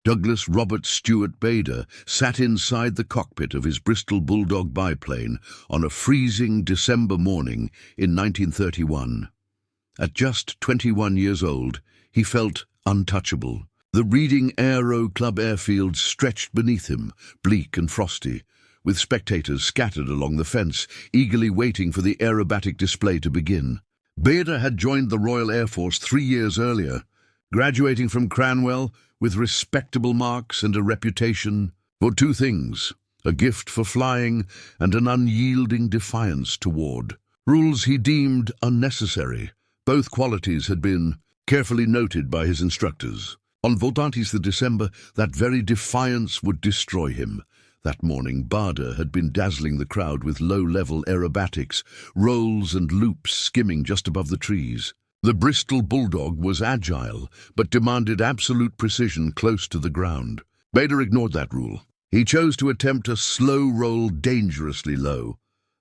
Douglas Robert Stewart Bader sat inside the cockpit of his Bristol Bulldog biplane on a freezing December morning in 1931. At just 21 years old, he felt untouchable. The Reading Aero Club airfield stretched beneath him, bleak and frosty, with spectators scattered along the fence, eagerly waiting for the aerobatic display to begin. Bader had joined the Royal Air Force 3 years earlier, graduating from Cranwell with respectable marks and a reputation for two things: a gift for flying and an unyielding defiance toward rules he deemed unnecessary. Both qualities had been carefully noted by his instructors. On Voldantes the December, that very defiance would destroy him. That morning, Bader had been dazzling the crowd with low-level aerobatics, rolls and loops skimming just above the trees. The Bristol Bulldog was agile, but demanded absolute precision close to the ground. Bader ignored that rule. He chose to attempt a slow roll dangerously low,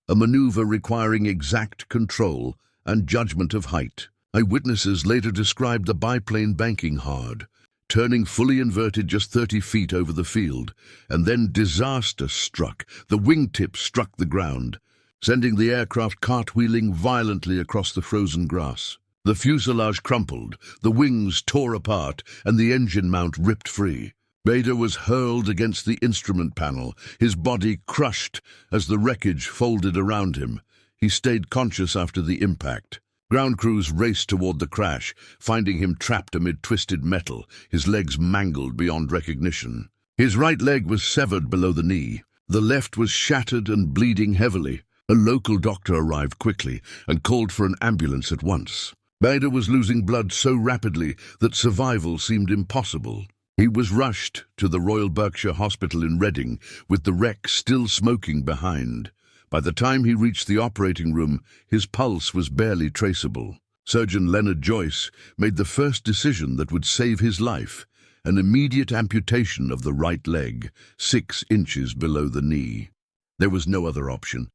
a maneuver requiring exact control and judgment of height. Eyewitnesses later described the biplane banking hard, turning fully inverted just 30 feet over the field, and then disaster struck. The wingtips struck the ground, sending the aircraft cartwheeling violently across the frozen grass. The fuselage crumpled, the wings tore apart, and the engine mount ripped free. Bader was hurled against the instrument panel, his body crushed as the wreckage folded around him. He stayed conscious after the impact. Ground crews raced toward the crash, finding him trapped amid twisted metal, his legs mangled beyond recognition. His right leg was severed below the knee. The left was shattered and bleeding heavily. A local doctor arrived quickly and called for an ambulance at once. Bader was losing blood so rapidly that survival seemed impossible. He was rushed to the Royal Berkshire Hospital in Reading, with the wreck still smoking behind. By the time he reached the operating room, his pulse was barely traceable. Surgeon Leonard Joyce made the first decision that would save his life: an immediate amputation of the right leg, 6 inches below the knee. There was no other option.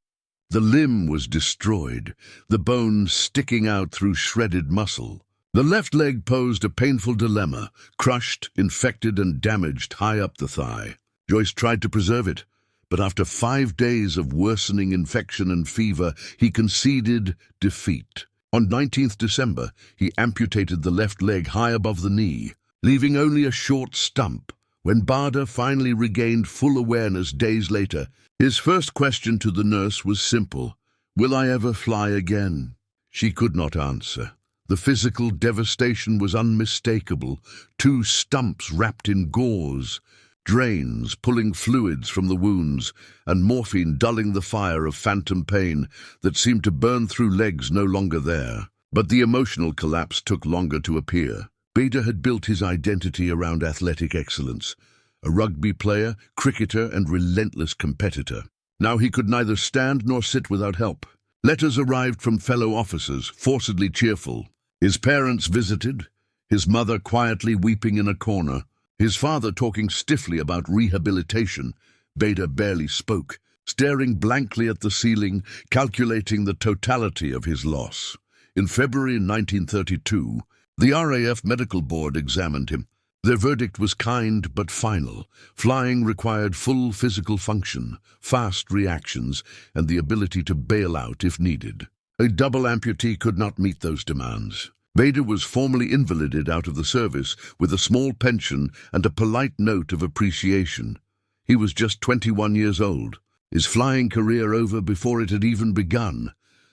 The limb was destroyed, the bone sticking out through shredded muscle. The left leg posed a painful dilemma, crushed, infected, and damaged high up the thigh. Joyce tried to preserve it, but after 5 days of worsening infection and fever, he conceded defeat. On 19th December, he amputated the left leg high above the knee, leaving only a short stump. When Bader finally regained full awareness days later, his first question to the nurse was simple: "Will I ever fly again?" She could not answer. The physical devastation was unmistakable: 2 stumps wrapped in gauze, drains pulling fluids from the wounds, and morphine dulling the fire of phantom pain that seemed to burn through legs no longer there. But the emotional collapse took longer to appear. Bader had built his identity around athletic excellence, a rugby player, cricketer, and relentless competitor. Now he could neither stand nor sit without help. Letters arrived from fellow officers, forcedly cheerful. His parents visited, his mother quietly weeping in a corner, his father talking stiffly about rehabilitation. Bader barely spoke, staring blankly at the ceiling, calculating the totality of his loss. In February 1932, the RAF Medical Board examined him. Their verdict was kind but final. Flying required full physical function, fast reactions, and the ability to bail out if needed. A double amputee could not meet those demands. Bader was formally invalided out of the service with a small pension and a polite note of appreciation. He was just 21 years old, his flying career over before it had even begun,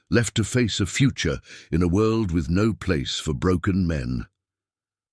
left to face a future in a world with no place for broken men.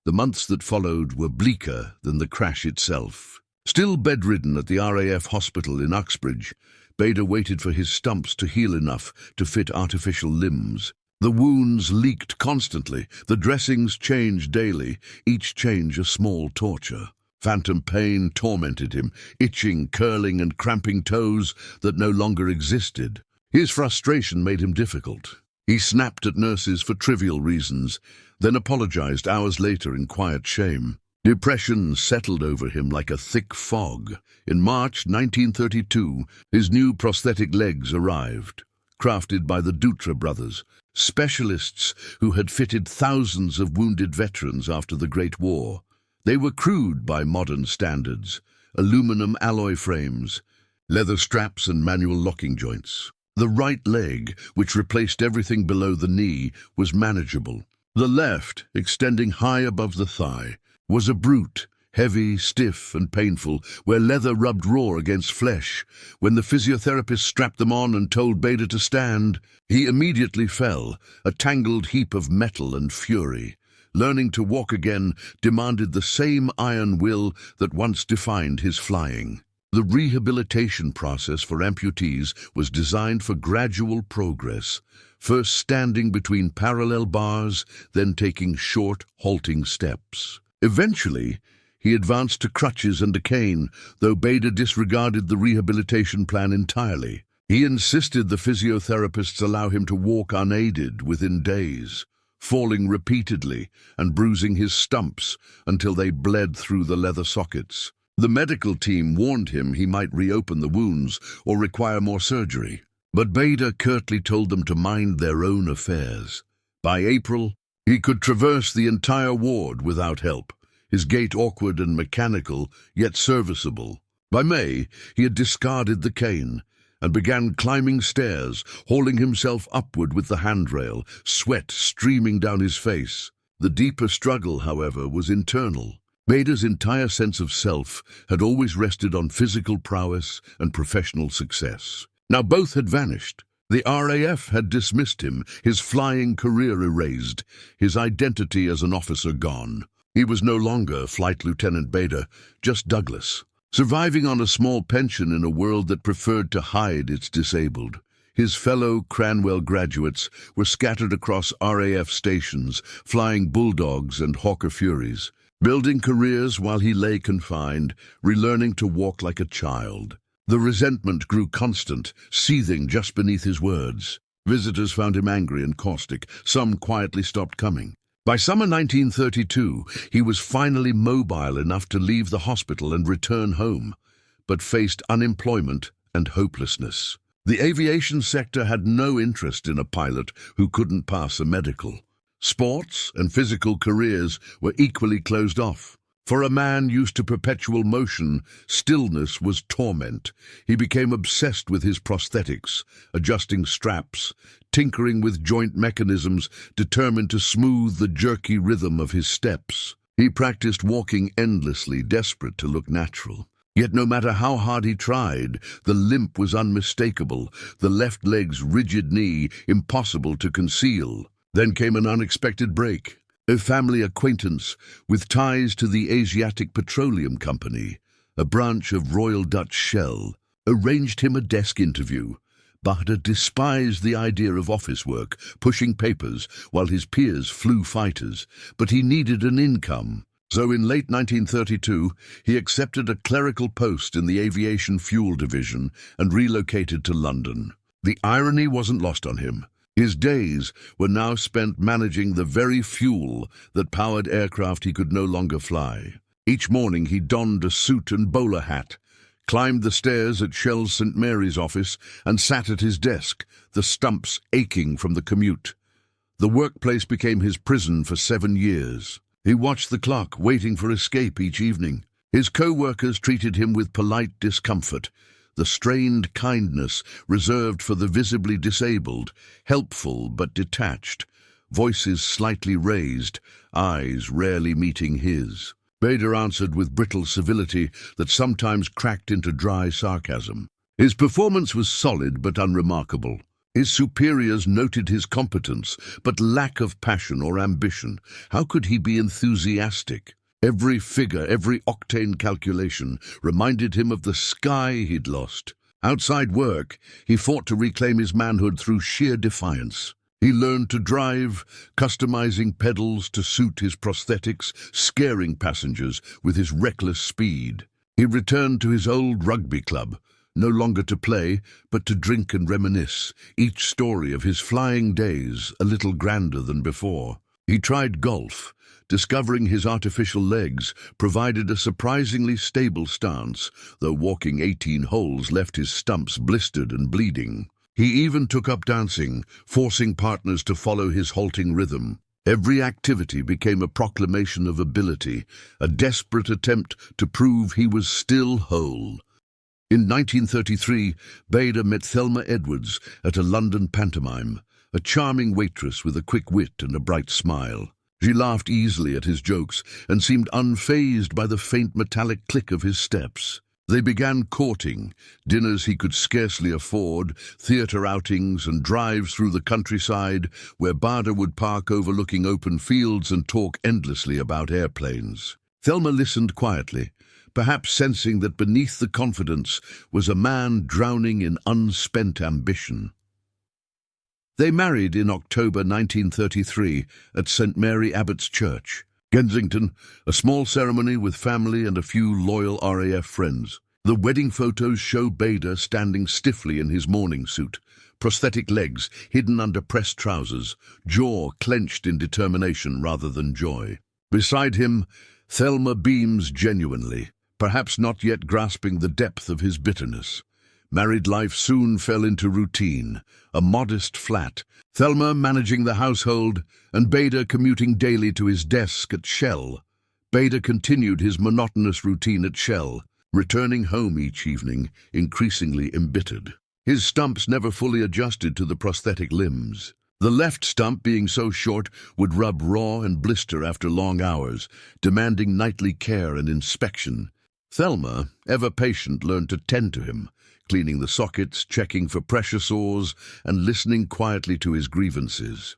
The months that followed were bleaker than the crash itself. Still bedridden at the RAF hospital in Uxbridge, Bader waited for his stumps to heal enough to fit artificial limbs. The wounds leaked constantly, the dressings changed daily, each change a small torture. Phantom pain tormented him, itching, curling, and cramping toes that no longer existed. His frustration made him difficult. He snapped at nurses for trivial reasons, then apologized hours later in quiet shame. Depression settled over him like a thick fog. In March 1932, his new prosthetic legs arrived, crafted by the Dutra brothers, specialists who had fitted thousands of wounded veterans after the Great War. They were crude by modern standards: aluminum alloy frames, leather straps and manual locking joints. The right leg, which replaced everything below the knee, was manageable. The left, extending high above the thigh, was a brute, heavy, stiff and painful, where leather rubbed raw against flesh. When the physiotherapist strapped them on and told Bader to stand, he immediately fell, a tangled heap of metal and fury. Learning to walk again demanded the same iron will that once defined his flying. The rehabilitation process for amputees was designed for gradual progress, first standing between parallel bars, then taking short, halting steps. Eventually, he advanced to crutches and a cane, though Bader disregarded the rehabilitation plan entirely. He insisted the physiotherapists allow him to walk unaided within days, falling repeatedly and bruising his stumps until they bled through the leather sockets. The medical team warned him he might reopen the wounds or require more surgery, but Bader curtly told them to mind their own affairs. By April, he could traverse the entire ward without help, his gait awkward and mechanical, yet serviceable. By May, he had discarded the cane and began climbing stairs, hauling himself upward with the handrail, sweat streaming down his face. The deeper struggle, however, was internal. Bader's entire sense of self had always rested on physical prowess and professional success. Now both had vanished. The RAF had dismissed him, his flying career erased, his identity as an officer gone. He was no longer Flight Lieutenant Bader, just Douglas, surviving on a small pension in a world that preferred to hide its disabled. His fellow Cranwell graduates were scattered across RAF stations, flying Bulldogs and Hawker Furies, building careers while he lay confined, relearning to walk like a child. The resentment grew constant, seething just beneath his words. Visitors found him angry and caustic. Some quietly stopped coming. By summer 1932, he was finally mobile enough to leave the hospital and return home, but faced unemployment and hopelessness. The aviation sector had no interest in a pilot who couldn't pass a medical. Sports and physical careers were equally closed off. For a man used to perpetual motion, stillness was torment. He became obsessed with his prosthetics, adjusting straps, tinkering with joint mechanisms, determined to smooth the jerky rhythm of his steps. He practiced walking endlessly, desperate to look natural. Yet no matter how hard he tried, the limp was unmistakable, the left leg's rigid knee impossible to conceal. Then came an unexpected break. A family acquaintance with ties to the Asiatic Petroleum Company, a branch of Royal Dutch Shell, arranged him a desk interview. Bader despised the idea of office work, pushing papers, while his peers flew fighters, but he needed an income. So in late 1932, he accepted a clerical post in the Aviation Fuel Division and relocated to London. The irony wasn't lost on him. His days were now spent managing the very fuel that powered aircraft he could no longer fly. Each morning he donned a suit and bowler hat, climbed the stairs at Shell's St. Mary's office, and sat at his desk, the stumps aching from the commute. The workplace became his prison for 7 years. He watched the clock, waiting for escape each evening. His co-workers treated him with polite discomfort, the strained kindness reserved for the visibly disabled, helpful but detached, voices slightly raised, eyes rarely meeting his. Bader answered with brittle civility that sometimes cracked into dry sarcasm. His performance was solid but unremarkable. His superiors noted his competence, but lack of passion or ambition. How could he be enthusiastic? Every figure, every octane calculation reminded him of the sky he'd lost. Outside work, he fought to reclaim his manhood through sheer defiance. He learned to drive, customizing pedals to suit his prosthetics, scaring passengers with his reckless speed. He returned to his old rugby club, no longer to play, but to drink and reminisce, each story of his flying days a little grander than before. He tried golf. Discovering his artificial legs provided a surprisingly stable stance, though walking 18 holes left his stumps blistered and bleeding. He even took up dancing, forcing partners to follow his halting rhythm. Every activity became a proclamation of ability, a desperate attempt to prove he was still whole. In 1933, Bader met Thelma Edwards at a London pantomime, a charming waitress with a quick wit and a bright smile. She laughed easily at his jokes and seemed unfazed by the faint metallic click of his steps. They began courting, dinners he could scarcely afford, theatre outings and drives through the countryside where Bader would park overlooking open fields and talk endlessly about airplanes. Thelma listened quietly, perhaps sensing that beneath the confidence was a man drowning in unspent ambition. They married in October 1933 at St. Mary Abbots Church, Kensington, a small ceremony with family and a few loyal RAF friends. The wedding photos show Bader standing stiffly in his morning suit, prosthetic legs hidden under pressed trousers, jaw clenched in determination rather than joy. Beside him, Thelma beams genuinely, perhaps not yet grasping the depth of his bitterness. Married life soon fell into routine, a modest flat, Thelma managing the household and Bader commuting daily to his desk at Shell. Bader continued his monotonous routine at Shell, returning home each evening, increasingly embittered. His stumps never fully adjusted to the prosthetic limbs. The left stump, being so short, would rub raw and blister after long hours, demanding nightly care and inspection. Thelma, ever patient, learned to tend to him, cleaning the sockets, checking for pressure sores, and listening quietly to his grievances.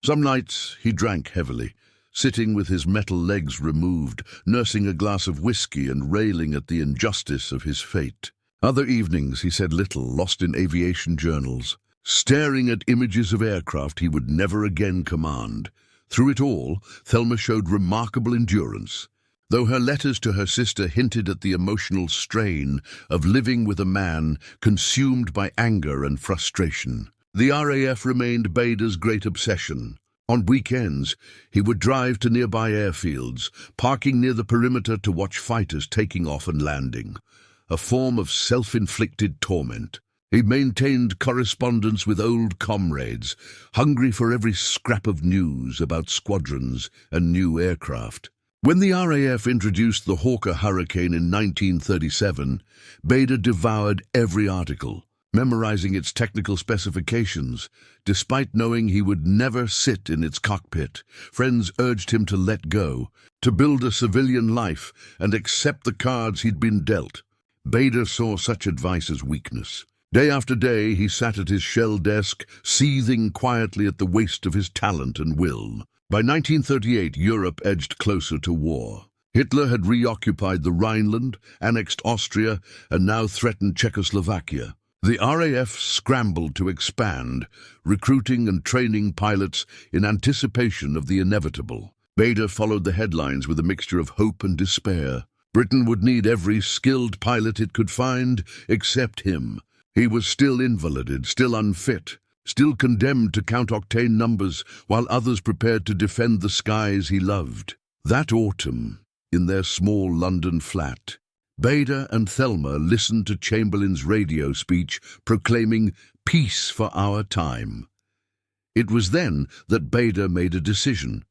Some nights he drank heavily, sitting with his metal legs removed, nursing a glass of whiskey and railing at the injustice of his fate. Other evenings he said little, lost in aviation journals, staring at images of aircraft he would never again command. Through it all, Thelma showed remarkable endurance, though her letters to her sister hinted at the emotional strain of living with a man consumed by anger and frustration. The RAF remained Bader's great obsession. On weekends, he would drive to nearby airfields, parking near the perimeter to watch fighters taking off and landing, a form of self-inflicted torment. He maintained correspondence with old comrades, hungry for every scrap of news about squadrons and new aircraft. When the RAF introduced the Hawker Hurricane in 1937, Bader devoured every article, memorizing its technical specifications. Despite knowing he would never sit in its cockpit, friends urged him to let go, to build a civilian life and accept the cards he'd been dealt. Bader saw such advice as weakness. Day after day, he sat at his Shell desk, seething quietly at the waste of his talent and will. By 1938, Europe edged closer to war. Hitler had reoccupied the Rhineland, annexed Austria, and now threatened Czechoslovakia. The RAF scrambled to expand, recruiting and training pilots in anticipation of the inevitable. Bader followed the headlines with a mixture of hope and despair. Britain would need every skilled pilot it could find, except him. He was still invalided, still unfit, still condemned to count-octane numbers, while others prepared to defend the skies he loved. That autumn, in their small London flat, Bader and Thelma listened to Chamberlain's radio speech proclaiming peace for our time. It was then that Bader made a decision.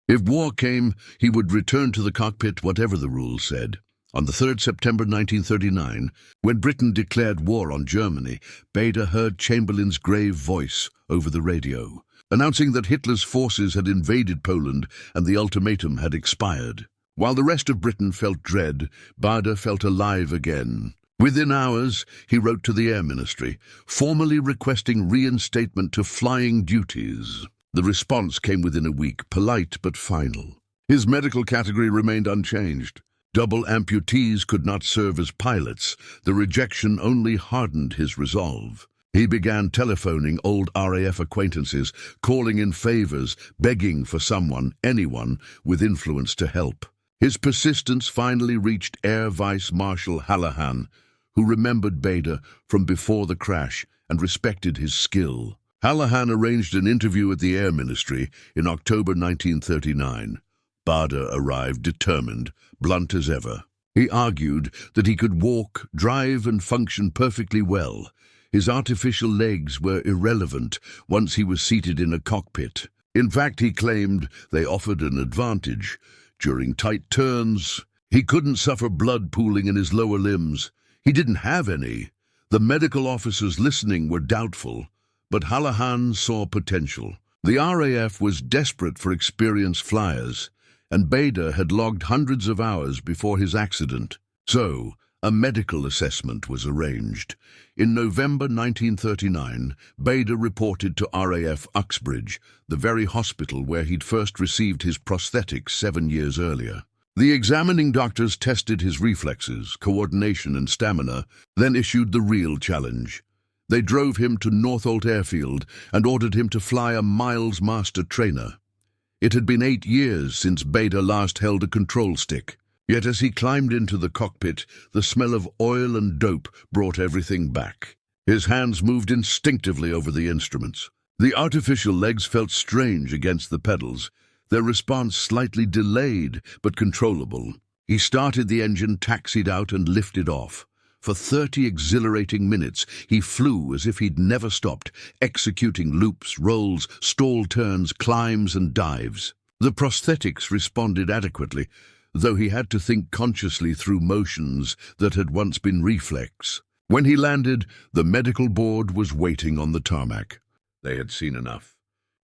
If war came, he would return to the cockpit whatever the rules said. On the 3rd September 1939, when Britain declared war on Germany, Bader heard Chamberlain's grave voice over the radio, announcing that Hitler's forces had invaded Poland and the ultimatum had expired. While the rest of Britain felt dread, Bader felt alive again. Within hours, he wrote to the Air Ministry, formally requesting reinstatement to flying duties. The response came within a week, polite but final. His medical category remained unchanged. Double amputees could not serve as pilots. The rejection only hardened his resolve. He began telephoning old RAF acquaintances, calling in favors, begging for someone, anyone, with influence to help. His persistence finally reached Air Vice Marshal Hallahan, who remembered Bader from before the crash and respected his skill. Hallahan arranged an interview at the Air Ministry in October 1939. Bader arrived determined, blunt as ever. He argued that he could walk, drive, and function perfectly well. His artificial legs were irrelevant once he was seated in a cockpit. In fact, he claimed they offered an advantage. During tight turns, he couldn't suffer blood pooling in his lower limbs. He didn't have any. The medical officers listening were doubtful, but Hallahan saw potential. The RAF was desperate for experienced flyers, and Bader had logged hundreds of hours before his accident. So, a medical assessment was arranged. In November 1939, Bader reported to RAF Uxbridge, the very hospital where he'd first received his prosthetics 7 years earlier. The examining doctors tested his reflexes, coordination and stamina, then issued the real challenge. They drove him to Northolt Airfield and ordered him to fly a Miles Master trainer. It had been 8 years since Bader last held a control stick. Yet as he climbed into the cockpit, the smell of oil and dope brought everything back. His hands moved instinctively over the instruments. The artificial legs felt strange against the pedals, their response slightly delayed but controllable. He started the engine, taxied out and lifted off. For 30 exhilarating minutes, he flew as if he'd never stopped, executing loops, rolls, stall turns, climbs and dives. The prosthetics responded adequately, though he had to think consciously through motions that had once been reflex. When he landed, the medical board was waiting on the tarmac. They had seen enough.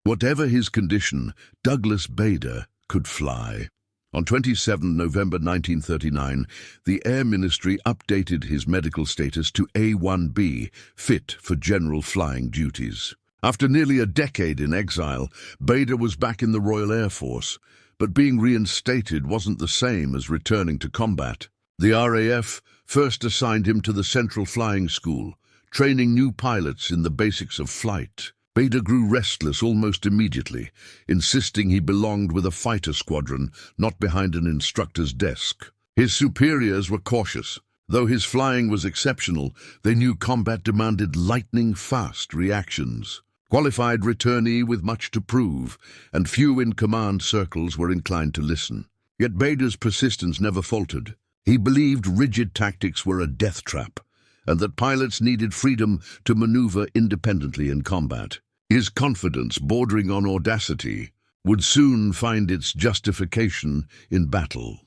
Whatever his condition, Douglas Bader could fly. On 27 November 1939, the Air Ministry updated his medical status to A1B, fit for general flying duties. After nearly a decade in exile, Bader was back in the Royal Air Force, but being reinstated wasn't the same as returning to combat. The RAF first assigned him to the Central Flying School, training new pilots in the basics of flight. Bader grew restless almost immediately, insisting he belonged with a fighter squadron, not behind an instructor's desk. His superiors were cautious. Though his flying was exceptional, they knew combat demanded lightning-fast reactions. Qualified returnee with much to prove, and few in command circles were inclined to listen. Yet Bader's persistence never faltered. He believed rigid tactics were a death trap, and that pilots needed freedom to maneuver independently in combat. His confidence, bordering on audacity, would soon find its justification in battle.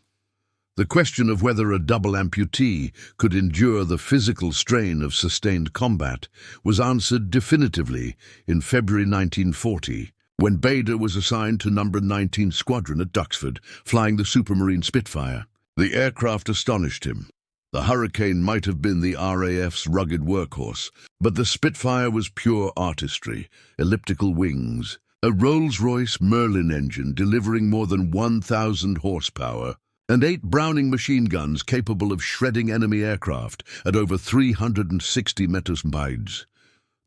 The question of whether a double amputee could endure the physical strain of sustained combat was answered definitively in February 1940, when Bader was assigned to No. 19 Squadron at Duxford, flying the Supermarine Spitfire. The aircraft astonished him. The Hurricane might have been the RAF's rugged workhorse, but the Spitfire was pure artistry, elliptical wings, a Rolls-Royce Merlin engine delivering more than 1,000 horsepower, and 8 Browning machine guns capable of shredding enemy aircraft at over 360 meters miles.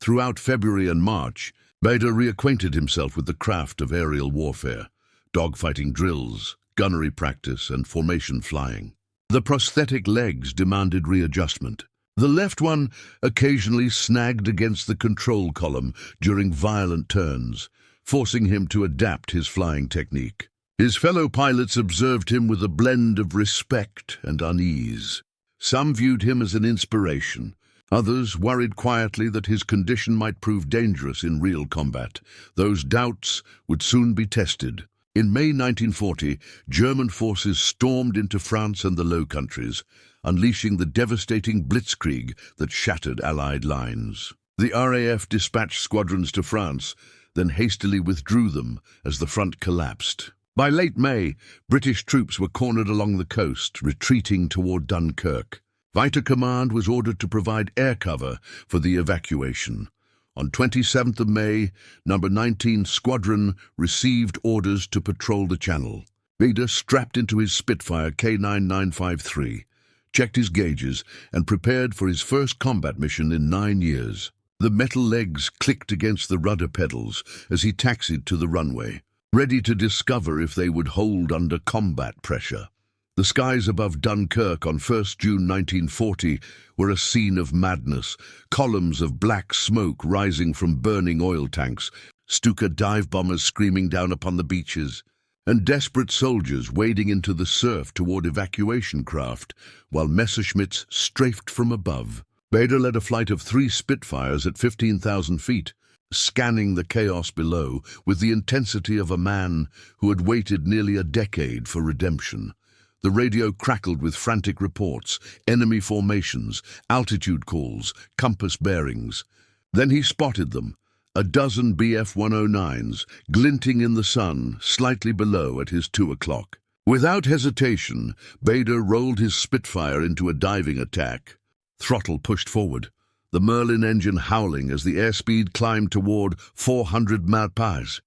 Throughout February and March, Bader reacquainted himself with the craft of aerial warfare, dogfighting drills, gunnery practice, and formation flying. The prosthetic legs demanded readjustment. The left one occasionally snagged against the control column during violent turns, forcing him to adapt his flying technique. His fellow pilots observed him with a blend of respect and unease. Some viewed him as an inspiration. Others worried quietly that his condition might prove dangerous in real combat. Those doubts would soon be tested. In May 1940, German forces stormed into France and the Low Countries, unleashing the devastating blitzkrieg that shattered Allied lines. The RAF dispatched squadrons to France, then hastily withdrew them as the front collapsed. By late May, British troops were cornered along the coast, retreating toward Dunkirk. Fighter Command was ordered to provide air cover for the evacuation. On 27th of May, No. 19 Squadron received orders to patrol the Channel. Bader strapped into his Spitfire K9953, checked his gauges, and prepared for his first combat mission in 9 years. The metal legs clicked against the rudder pedals as he taxied to the runway, ready to discover if they would hold under combat pressure. The skies above Dunkirk on 1st June 1940 were a scene of madness, columns of black smoke rising from burning oil tanks, Stuka dive bombers screaming down upon the beaches, and desperate soldiers wading into the surf toward evacuation craft, while Messerschmitts strafed from above. Bader led a flight of 3 Spitfires at 15,000 feet, scanning the chaos below with the intensity of a man who had waited nearly a decade for redemption. The radio crackled with frantic reports, enemy formations, altitude calls, compass bearings. Then he spotted them, a dozen BF-109s, glinting in the sun, slightly below at his 2 o'clock. Without hesitation, Bader rolled his Spitfire into a diving attack. Throttle pushed forward, the Merlin engine howling as the airspeed climbed toward 400 mph.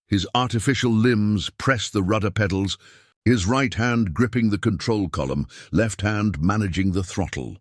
His artificial limbs pressed the rudder pedals, his right hand gripping the control column, left hand managing the throttle.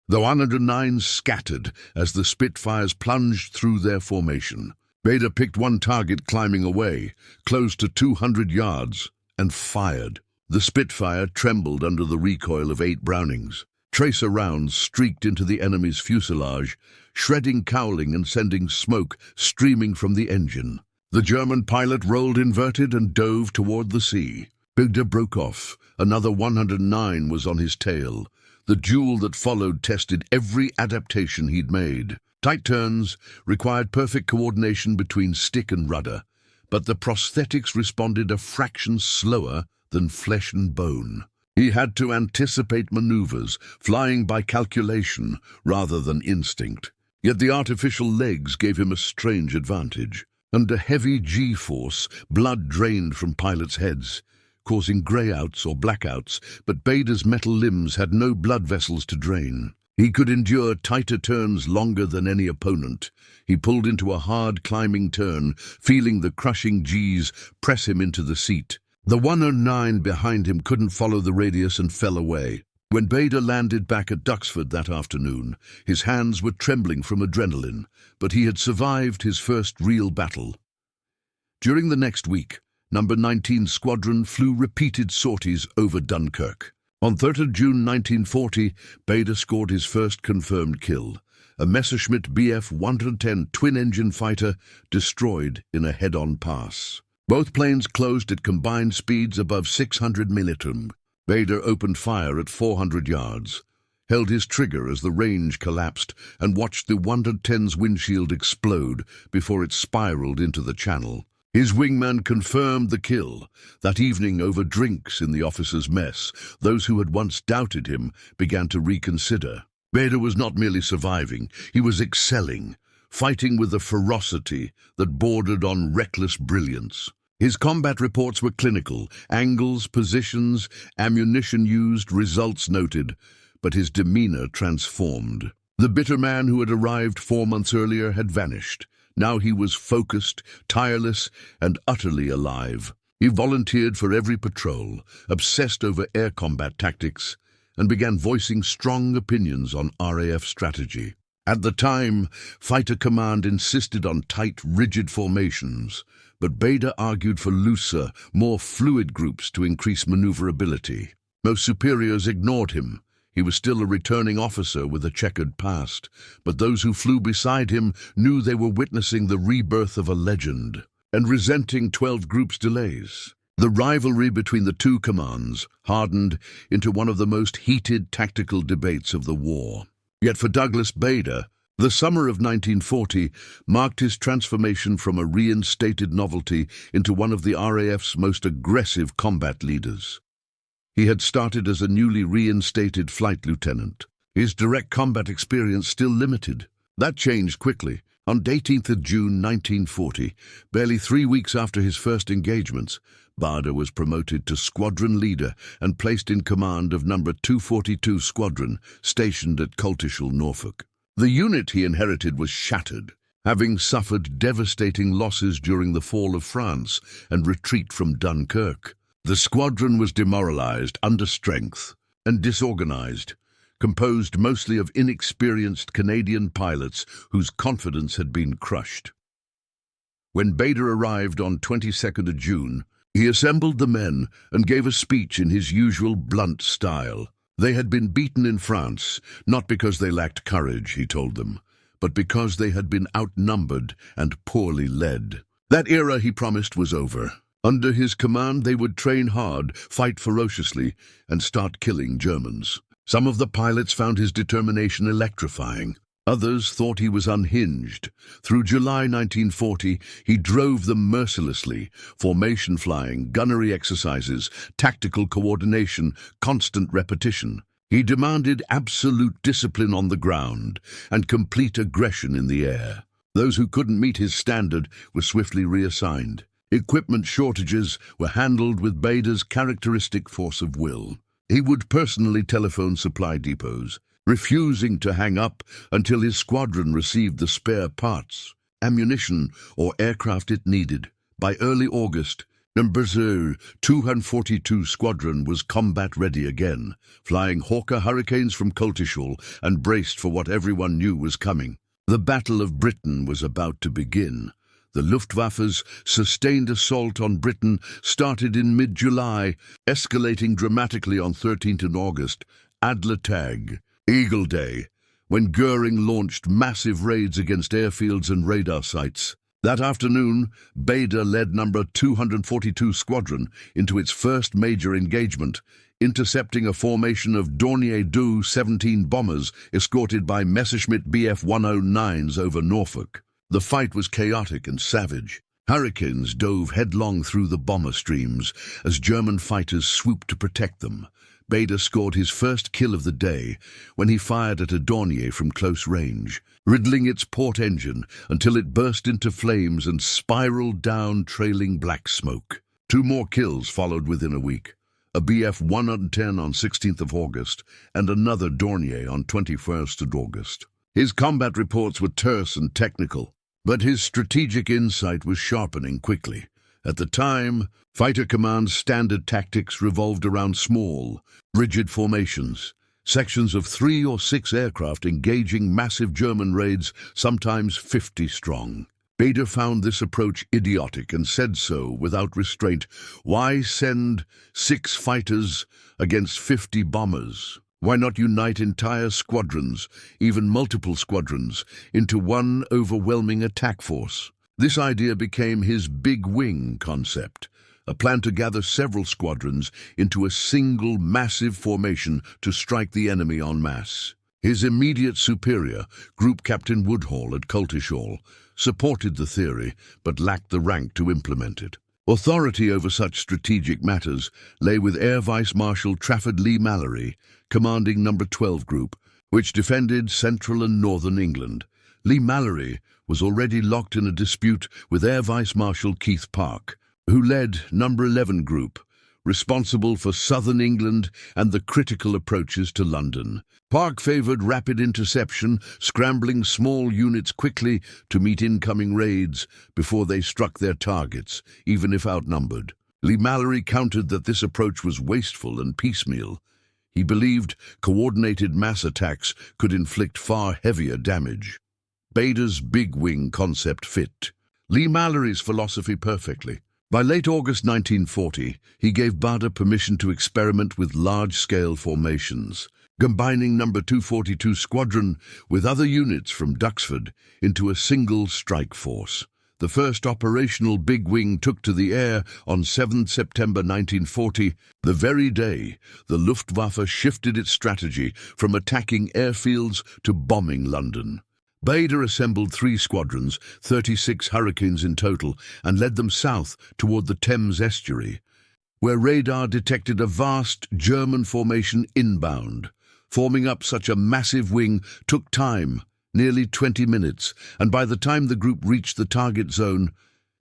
The 109s scattered as the Spitfires plunged through their formation. Bader picked one target climbing away, close to 200 yards, and fired. The Spitfire trembled under the recoil of 8 Brownings. Tracer rounds streaked into the enemy's fuselage, shredding cowling and sending smoke streaming from the engine. The German pilot rolled inverted and dove toward the sea. Bader broke off. Another 109 was on his tail. The duel that followed tested every adaptation he'd made. Tight turns required perfect coordination between stick and rudder, but the prosthetics responded a fraction slower than flesh and bone. He had to anticipate maneuvers, flying by calculation rather than instinct. Yet the artificial legs gave him a strange advantage. Under heavy G-force, blood drained from pilots' heads, causing greyouts or blackouts, but Bader's metal limbs had no blood vessels to drain. He could endure tighter turns longer than any opponent. He pulled into a hard climbing turn, feeling the crushing G's press him into the seat. The 109 behind him couldn't follow the radius and fell away. When Bader landed back at Duxford that afternoon, his hands were trembling from adrenaline, but he had survived his first real battle. During the next week, No. 19 Squadron flew repeated sorties over Dunkirk. On 3rd June 1940, Bader scored his first confirmed kill, a Messerschmitt Bf-110 twin-engine fighter destroyed in a head-on pass. Both planes closed at combined speeds above 600 mt. Bader opened fire at 400 yards, held his trigger as the range collapsed, and watched the 110's windshield explode before it spiraled into the channel. His wingman confirmed the kill. That evening, over drinks in the officers' mess, those who had once doubted him began to reconsider. Bader was not merely surviving, he was excelling, fighting with a ferocity that bordered on reckless brilliance. His combat reports were clinical, angles, positions, ammunition used, results noted, but his demeanor transformed. The bitter man who had arrived 4 months earlier had vanished. Now he was focused, tireless, and utterly alive. He volunteered for every patrol, obsessed over air combat tactics, and began voicing strong opinions on RAF strategy. At the time, Fighter Command insisted on tight, rigid formations, but Bader argued for looser, more fluid groups to increase maneuverability. Most superiors ignored him. He was still a returning officer with a checkered past, but those who flew beside him knew they were witnessing the rebirth of a legend, and resenting 12 groups' delays. The rivalry between the two commands hardened into one of the most heated tactical debates of the war. Yet for Douglas Bader, the summer of 1940 marked his transformation from a reinstated novelty into one of the RAF's most aggressive combat leaders. He had started as a newly reinstated flight lieutenant, his direct combat experience still limited. That changed quickly. On 18th of June 1940, barely 3 weeks after his first engagements, Bader was promoted to squadron leader and placed in command of No. 242 Squadron, stationed at Colditz, Norfolk. The unit he inherited was shattered, having suffered devastating losses during the fall of France and retreat from Dunkirk. The squadron was demoralized, understrength, and disorganized, composed mostly of inexperienced Canadian pilots whose confidence had been crushed. When Bader arrived on 22nd of June, he assembled the men and gave a speech in his usual blunt style. They had been beaten in France, not because they lacked courage, he told them, but because they had been outnumbered and poorly led. That era, he promised, was over. Under his command, they would train hard, fight ferociously, and start killing Germans. Some of the pilots found his determination electrifying. Others thought he was unhinged. Through July 1940, he drove them mercilessly. Formation flying, gunnery exercises, tactical coordination, constant repetition. He demanded absolute discipline on the ground and complete aggression in the air. Those who couldn't meet his standard were swiftly reassigned. Equipment shortages were handled with Bader's characteristic force of will. He would personally telephone supply depots, refusing to hang up until his squadron received the spare parts, ammunition, or aircraft it needed. By early August, WWII 242 Squadron was combat-ready again, flying Hawker Hurricanes from Colditz Castle and braced for what everyone knew was coming. The Battle of Britain was about to begin. The Luftwaffe's sustained assault on Britain started in mid-July, escalating dramatically on 13th August, Adler Tag, Eagle Day, when Goering launched massive raids against airfields and radar sites. That afternoon, Bader led No. 242 Squadron into its first major engagement, intercepting a formation of Dornier Do-17 bombers escorted by Messerschmitt Bf-109s over Norfolk. The fight was chaotic and savage. Hurricanes dove headlong through the bomber streams as German fighters swooped to protect them. Bader scored his first kill of the day when he fired at a Dornier from close range, riddling its port engine until it burst into flames and spiraled down, trailing black smoke. 2 more kills followed within a week. A Bf-110 on 16th of August and another Dornier on 21st of August. His combat reports were terse and technical, but his strategic insight was sharpening quickly. At the time, Fighter Command's standard tactics revolved around small, rigid formations, sections of 3 or 6 aircraft engaging massive German raids, sometimes 50 strong. Bader found this approach idiotic and said so without restraint. Why send 6 fighters against 50 bombers? Why not unite entire squadrons, even multiple squadrons, into one overwhelming attack force? This idea became his big wing concept, a plan to gather several squadrons into a single massive formation to strike the enemy en masse. His immediate superior, Group Captain Woodhall at Colditz Castle, supported the theory but lacked the rank to implement it. Authority over such strategic matters lay with Air Vice Marshal Trafford Leigh-Mallory, commanding No. 12 Group, which defended central and northern England. Leigh-Mallory was already locked in a dispute with Air Vice Marshal Keith Park, who led No. 11 Group, responsible for southern England and the critical approaches to London. Park favoured rapid interception, scrambling small units quickly to meet incoming raids before they struck their targets, even if outnumbered. Leigh-Mallory countered that this approach was wasteful and piecemeal. He believed coordinated mass attacks could inflict far heavier damage. Bader's big wing concept fit Leigh-Mallory's philosophy perfectly. By late August 1940, he gave Bader permission to experiment with large-scale formations, combining No. 242 Squadron with other units from Duxford into a single strike force. The first operational big wing took to the air on 7 September 1940, the very day the Luftwaffe shifted its strategy from attacking airfields to bombing London. Bader assembled 3 squadrons, 36 Hurricanes in total, and led them south toward the Thames estuary, where radar detected a vast German formation inbound. Forming up such a massive wing took time, nearly 20 minutes, and by the time the group reached the target zone,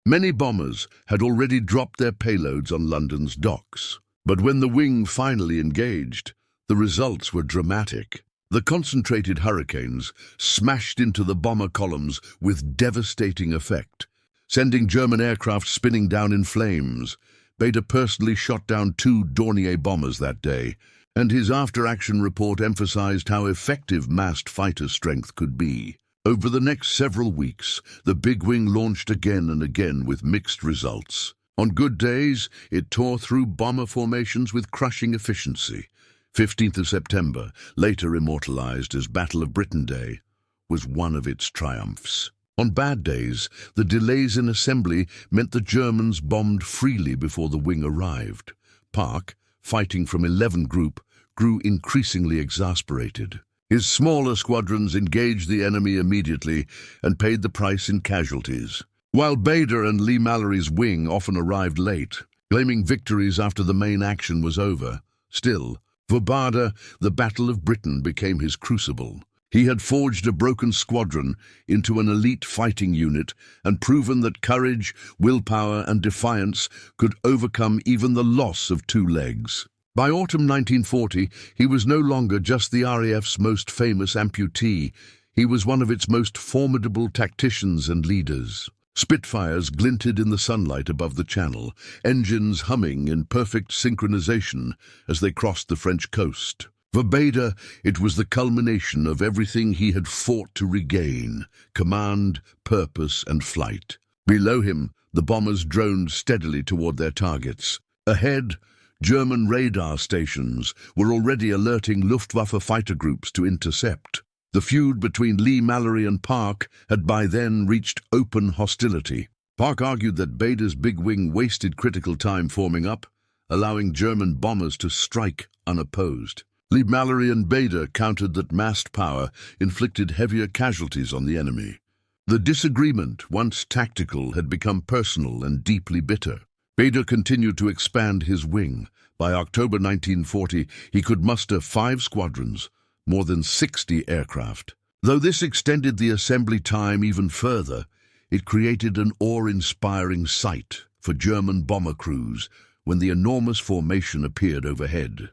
many bombers had already dropped their payloads on London's docks. But when the wing finally engaged, the results were dramatic. The concentrated Hurricanes smashed into the bomber columns with devastating effect, sending German aircraft spinning down in flames. Bader personally shot down 2 Dornier bombers that day, and his after-action report emphasized how effective massed fighter strength could be. Over the next several weeks, the big wing launched again and again with mixed results. On good days, it tore through bomber formations with crushing efficiency. 15th of September, later immortalized as Battle of Britain Day, was one of its triumphs. On bad days, the delays in assembly meant the Germans bombed freely before the wing arrived. Park, fighting from 11 Group, grew increasingly exasperated. His smaller squadrons engaged the enemy immediately and paid the price in casualties, while Bader and Lee Mallory's wing often arrived late, claiming victories after the main action was over. Still, for Bader, the Battle of Britain became his crucible. He had forged a broken squadron into an elite fighting unit and proven that courage, willpower, and defiance could overcome even the loss of two legs. By autumn 1940, he was no longer just the RAF's most famous amputee. He was one of its most formidable tacticians and leaders. Spitfires glinted in the sunlight above the Channel, engines humming in perfect synchronization as they crossed the French coast. For Bader, it was the culmination of everything he had fought to regain: command, purpose, and flight. Below him, the bombers droned steadily toward their targets. Ahead, German radar stations were already alerting Luftwaffe fighter groups to intercept. The feud between Lee Mallory and Park had by then reached open hostility. Park argued that Bader's big wing wasted critical time forming up, allowing German bombers to strike unopposed. Lee Mallory and Bader countered that massed power inflicted heavier casualties on the enemy. The disagreement, once tactical, had become personal and deeply bitter. Bader continued to expand his wing. By October 1940, he could muster 5 squadrons, more than 60 aircraft. Though this extended the assembly time even further, it created an awe-inspiring sight for German bomber crews when the enormous formation appeared overhead.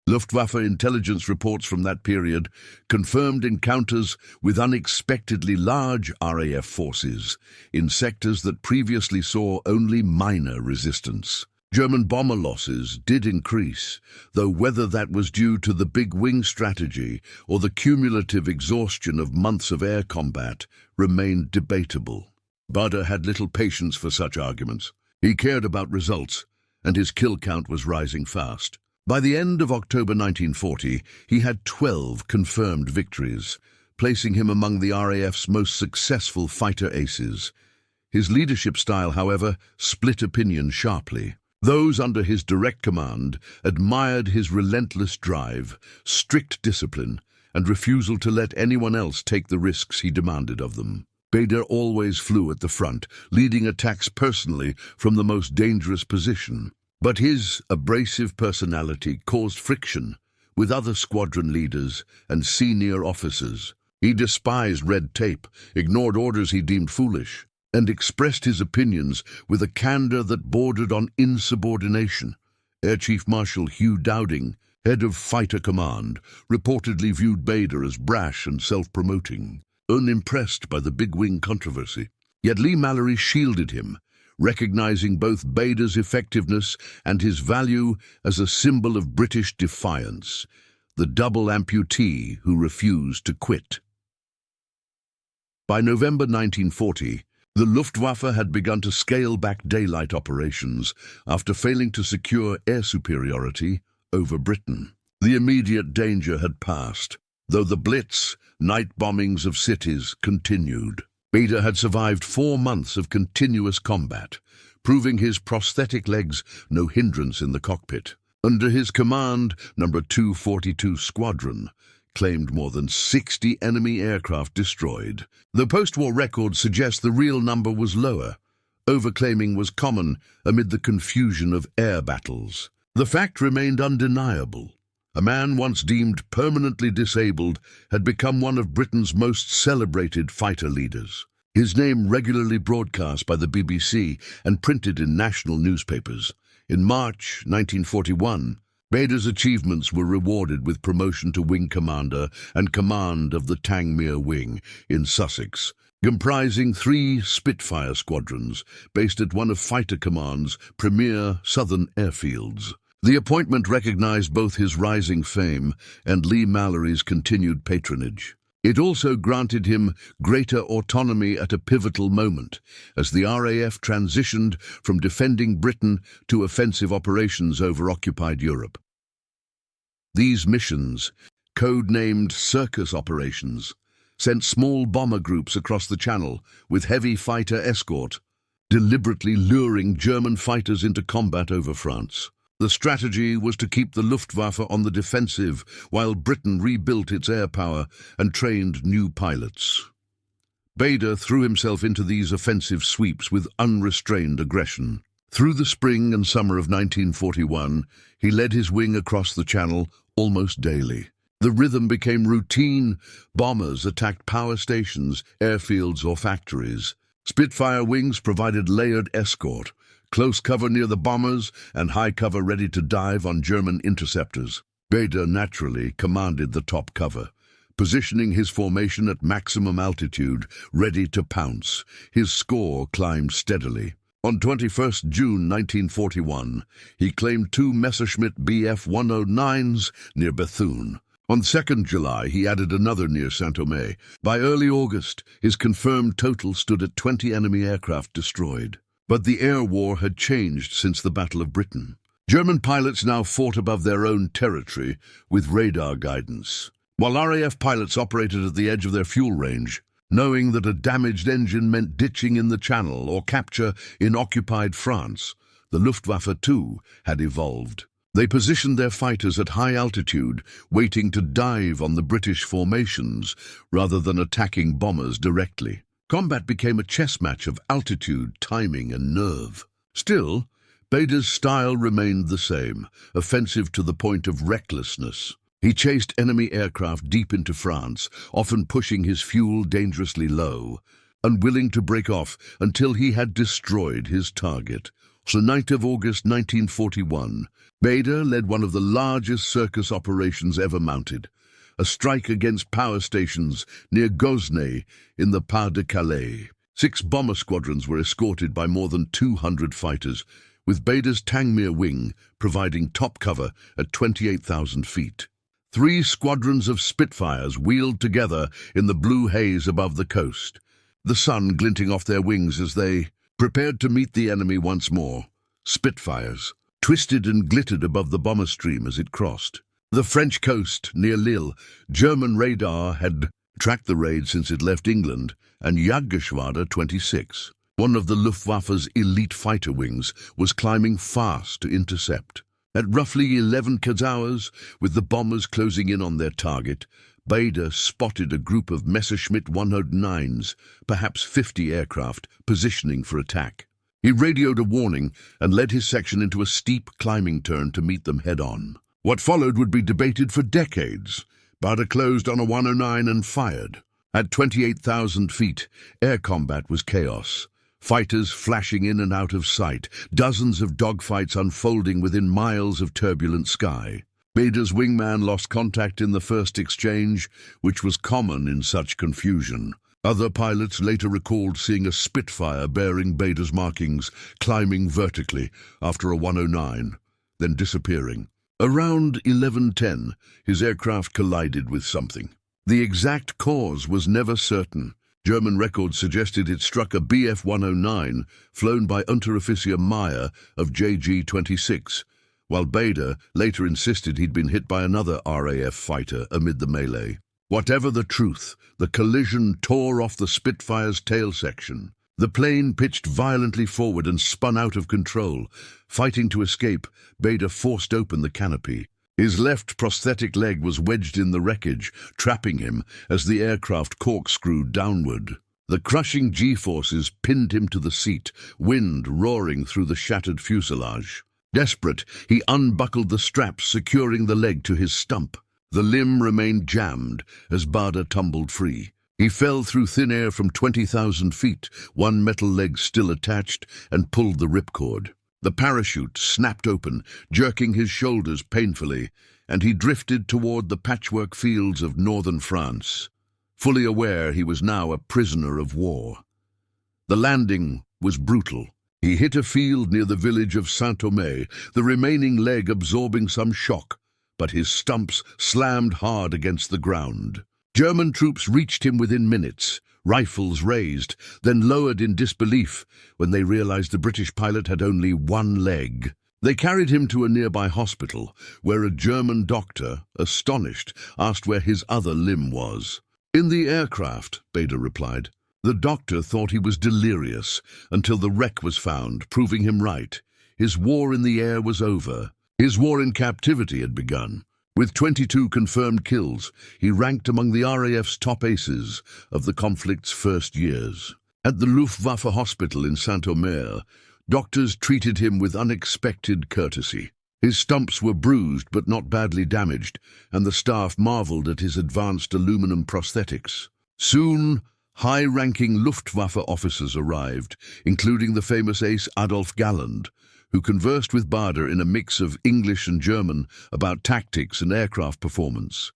Luftwaffe intelligence reports from that period confirmed encounters with unexpectedly large RAF forces in sectors that previously saw only minor resistance. German bomber losses did increase, though whether that was due to the big wing strategy or the cumulative exhaustion of months of air combat remained debatable. Bader had little patience for such arguments. He cared about results, and his kill count was rising fast. By the end of October 1940, he had 12 confirmed victories, placing him among the RAF's most successful fighter aces. His leadership style, however, split opinion sharply. Those under his direct command admired his relentless drive, strict discipline, and refusal to let anyone else take the risks he demanded of them. Bader always flew at the front, leading attacks personally from the most dangerous position. But his abrasive personality caused friction with other squadron leaders and senior officers. He despised red tape, ignored orders he deemed foolish, and expressed his opinions with a candor that bordered on insubordination. Air Chief Marshal Hugh Dowding, head of Fighter Command, reportedly viewed Bader as brash and self-promoting, unimpressed by the big wing controversy. Yet Lee Mallory shielded him, recognizing both Bader's effectiveness and his value as a symbol of British defiance, the double amputee who refused to quit. By November 1940, the Luftwaffe had begun to scale back daylight operations after failing to secure air superiority over Britain. The immediate danger had passed, though the Blitz, night bombings of cities, continued. Bader had survived 4 months of continuous combat, proving his prosthetic legs no hindrance in the cockpit. Under his command, No. 242 Squadron claimed more than 60 enemy aircraft destroyed. The post-war record suggests the real number was lower. Overclaiming was common amid the confusion of air battles. The fact remained undeniable. A man once deemed permanently disabled had become one of Britain's most celebrated fighter leaders. His name regularly broadcast by the BBC and printed in national newspapers. In March 1941, Bader's achievements were rewarded with promotion to Wing Commander and command of the Tangmere Wing in Sussex, comprising 3 Spitfire squadrons based at one of Fighter Command's premier southern airfields. The appointment recognized both his rising fame and Lee Mallory's continued patronage. It also granted him greater autonomy at a pivotal moment, as the RAF transitioned from defending Britain to offensive operations over occupied Europe. These missions, code-named circus operations, sent small bomber groups across the Channel with heavy fighter escort, deliberately luring German fighters into combat over France. The strategy was to keep the Luftwaffe on the defensive while Britain rebuilt its air power and trained new pilots. Bader threw himself into these offensive sweeps with unrestrained aggression. Through the spring and summer of 1941, he led his wing across the Channel almost daily. The rhythm became routine. Bombers attacked power stations, airfields, or factories. Spitfire wings provided layered escort, close cover near the bombers, and high cover ready to dive on German interceptors. Bader naturally commanded the top cover, positioning his formation at maximum altitude, ready to pounce. His score climbed steadily. On 21 June 1941, he claimed 2 Messerschmitt Bf 109s near Bethune. On 2 July, he added another near Saint-Omer. By early August, his confirmed total stood at 20 enemy aircraft destroyed. But the air war had changed since the Battle of Britain. German pilots now fought above their own territory with radar guidance, while RAF pilots operated at the edge of their fuel range, knowing that a damaged engine meant ditching in the Channel or capture in occupied France. The Luftwaffe, too, had evolved. They positioned their fighters at high altitude, waiting to dive on the British formations rather than attacking bombers directly. Combat became a chess match of altitude, timing, and nerve. Still, Bader's style remained the same, offensive to the point of recklessness. He chased enemy aircraft deep into France, often pushing his fuel dangerously low, unwilling to break off until he had destroyed his target. On the 9th of August 1941, Bader led one of the largest circus operations ever mounted, a strike against power stations near Gosnay in the Pas-de-Calais. 6 bomber squadrons were escorted by more than 200 fighters, with Bader's Tangmere wing providing top cover at 28,000 feet. 3 squadrons of Spitfires wheeled together in the blue haze above the coast, the sun glinting off their wings as they prepared to meet the enemy once more. Spitfires twisted and glittered above the bomber stream as it crossed the French coast near Lille. German radar had tracked the raid since it left England, and Jagdgeschwader 26, one of the Luftwaffe's elite fighter wings, was climbing fast to intercept. At roughly 11 hours, with the bombers closing in on their target, Bader spotted a group of Messerschmitt 109s, perhaps 50 aircraft, positioning for attack. He radioed a warning and led his section into a steep climbing turn to meet them head-on. What followed would be debated for decades. Bader closed on a 109 and fired. At 28,000 feet, air combat was chaos. Fighters flashing in and out of sight, dozens of dogfights unfolding within miles of turbulent sky. Bader's wingman lost contact in the first exchange, which was common in such confusion. Other pilots later recalled seeing a Spitfire bearing Bader's markings climbing vertically after a 109, then disappearing. Around 11:10, his aircraft collided with something. The exact cause was never certain. German records suggested it struck a Bf 109 flown by Unteroffizier Meyer of JG-26, while Bader later insisted he'd been hit by another RAF fighter amid the melee. Whatever the truth, the collision tore off the Spitfire's tail section. The plane pitched violently forward and spun out of control. Fighting to escape, Bader forced open the canopy. His left prosthetic leg was wedged in the wreckage, trapping him as the aircraft corkscrewed downward. The crushing G-forces pinned him to the seat, wind roaring through the shattered fuselage. Desperate, he unbuckled the straps securing the leg to his stump. The limb remained jammed as Bader tumbled free. He fell through thin air from 20,000 feet, one metal leg still attached, and pulled the ripcord. The parachute snapped open, jerking his shoulders painfully, and he drifted toward the patchwork fields of northern France, fully aware he was now a prisoner of war. The landing was brutal. He hit a field near the village of Saint-Omer, the remaining leg absorbing some shock, but his stumps slammed hard against the ground. German troops reached him within minutes, rifles raised, then lowered in disbelief when they realized the British pilot had only one leg. They carried him to a nearby hospital, where a German doctor, astonished, asked where his other limb was. "In the aircraft," Bader replied. The doctor thought he was delirious until the wreck was found, proving him right. His war in the air was over. His war in captivity had begun. With 22 confirmed kills, he ranked among the RAF's top aces of the conflict's first years. At the Luftwaffe hospital in Saint-Omer, doctors treated him with unexpected courtesy. His stumps were bruised but not badly damaged, and the staff marveled at his advanced aluminum prosthetics. Soon, high-ranking Luftwaffe officers arrived, including the famous ace Adolf Galland, who conversed with Bader in a mix of English and German about tactics and aircraft performance.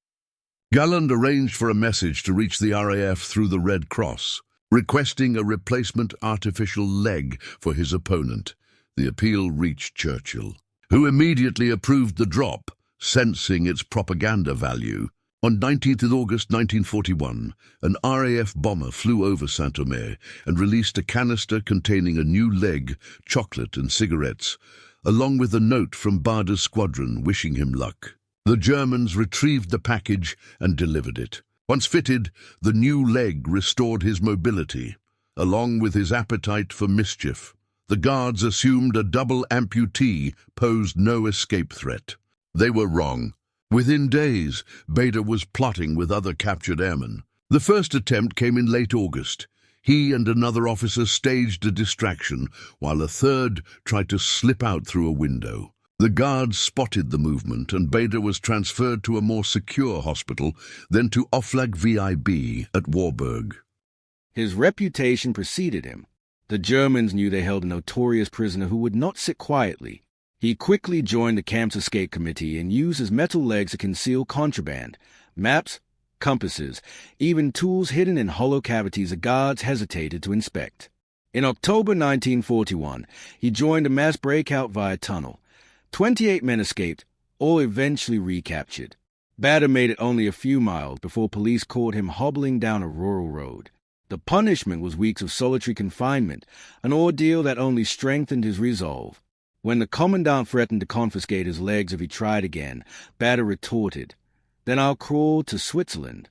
Galland arranged for a message to reach the RAF through the Red Cross, requesting a replacement artificial leg for his opponent. The appeal reached Churchill, who immediately approved the drop, sensing its propaganda value. On 19th August 1941, an RAF bomber flew over Saint-Omer and released a canister containing a new leg, chocolate and cigarettes, along with a note from Bader's squadron wishing him luck. The Germans retrieved the package and delivered it. Once fitted, the new leg restored his mobility, along with his appetite for mischief. The guards assumed a double amputee posed no escape threat. They were wrong. Within days, Bader was plotting with other captured airmen. The first attempt came in late August. He and another officer staged a distraction, while a third tried to slip out through a window. The guards spotted the movement, and Bader was transferred to a more secure hospital, then to WWII at Warburg. His reputation preceded him. The Germans knew they held a notorious prisoner who would not sit quietly. He quickly joined the camp's escape committee and used his metal legs to conceal contraband, maps, compasses, even tools hidden in hollow cavities the guards hesitated to inspect. In October 1941, he joined a mass breakout via tunnel. 28 men escaped, all eventually recaptured. Bader made it only a few miles before police caught him hobbling down a rural road. The punishment was weeks of solitary confinement, an ordeal that only strengthened his resolve. When the commandant threatened to confiscate his legs if he tried again, Bader retorted, "Then I'll crawl to Switzerland."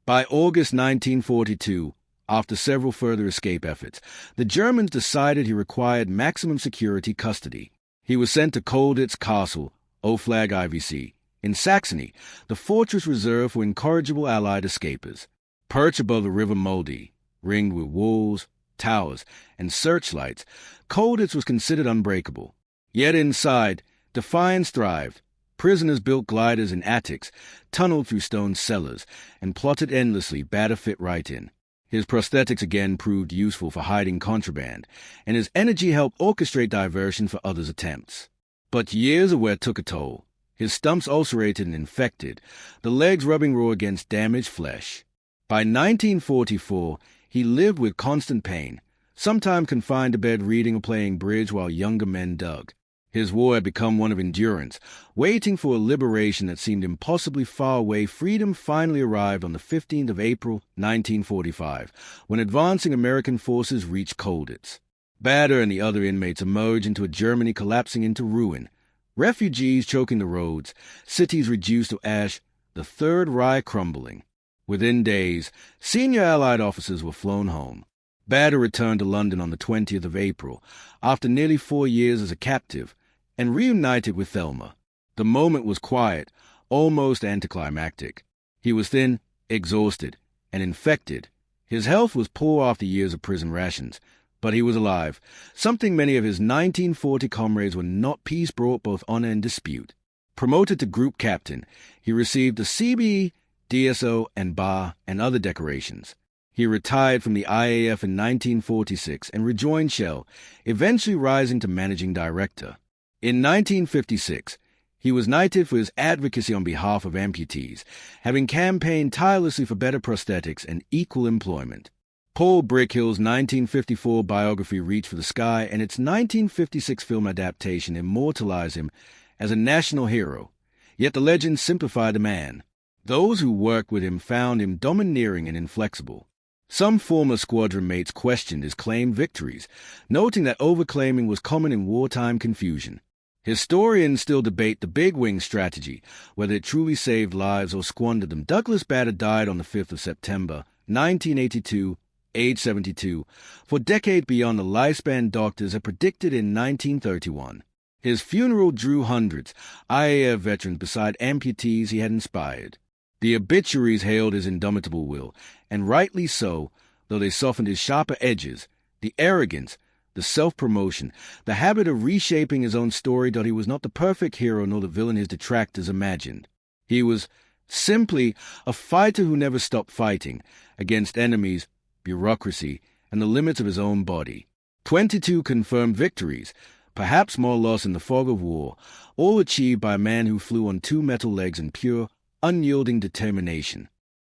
By August 1942, after several further escape efforts, the Germans decided he required maximum security custody. He was sent to Colditz Castle, Oflag IVC, in Saxony, the fortress reserved for incorrigible Allied escapers. Perched above the River Mulde, ringed with walls, towers, and searchlights, Colditz was considered unbreakable. Yet inside, defiance thrived. Prisoners built gliders in attics, tunneled through stone cellars, and plotted endlessly. Bader fit right in. His prosthetics again proved useful for hiding contraband, and his energy helped orchestrate diversion for others' attempts. But years of wear took a toll. His stumps ulcerated and infected, the legs rubbing raw against damaged flesh. By 1944, he lived with constant pain, sometimes confined to bed reading or playing bridge while younger men dug. His war had become one of endurance, waiting for a liberation that seemed impossibly far away. Freedom finally arrived on the 15th of April, 1945, when advancing American forces reached Colditz. Bader and the other inmates emerged into a Germany collapsing into ruin. Refugees choking the roads, cities reduced to ash, the Third Reich crumbling. Within days, senior Allied officers were flown home. Bader returned to London on the 20th of April, after nearly 4 years as a captive, and reunited with Thelma. The moment was quiet, almost anticlimactic. He was thin, exhausted, and infected. His health was poor after years of prison rations, but he was alive, something many of his 1940 comrades were not. Peace brought both honor and dispute. Promoted to group captain, he received the CBE, DSO, and BA, and other decorations. He retired from the IAF in 1946 and rejoined Shell, eventually rising to managing director. In 1956, he was knighted for his advocacy on behalf of amputees, having campaigned tirelessly for better prosthetics and equal employment. Paul Brickhill's 1954 biography Reach for the Sky and its 1956 film adaptation immortalized him as a national hero, yet the legend simplified the man. Those who worked with him found him domineering and inflexible. Some former squadron mates questioned his claimed victories, noting that overclaiming was common in wartime confusion. Historians still debate the Big Wing strategy, whether it truly saved lives or squandered them. Douglas Bader died on the 5th of September, 1982, age 72, for decades beyond the lifespan doctors had predicted in 1931. His funeral drew hundreds, RAF veterans beside amputees he had inspired. The obituaries hailed his indomitable will, and rightly so, though they softened his sharper edges. The arrogance, the self-promotion, the habit of reshaping his own story that he was not the perfect hero nor the villain his detractors imagined. He was simply a fighter who never stopped fighting against enemies, bureaucracy, and the limits of his own body. 22 confirmed victories, perhaps more lost in the fog of war, all achieved by a man who flew on two metal legs in pure, unyielding determination.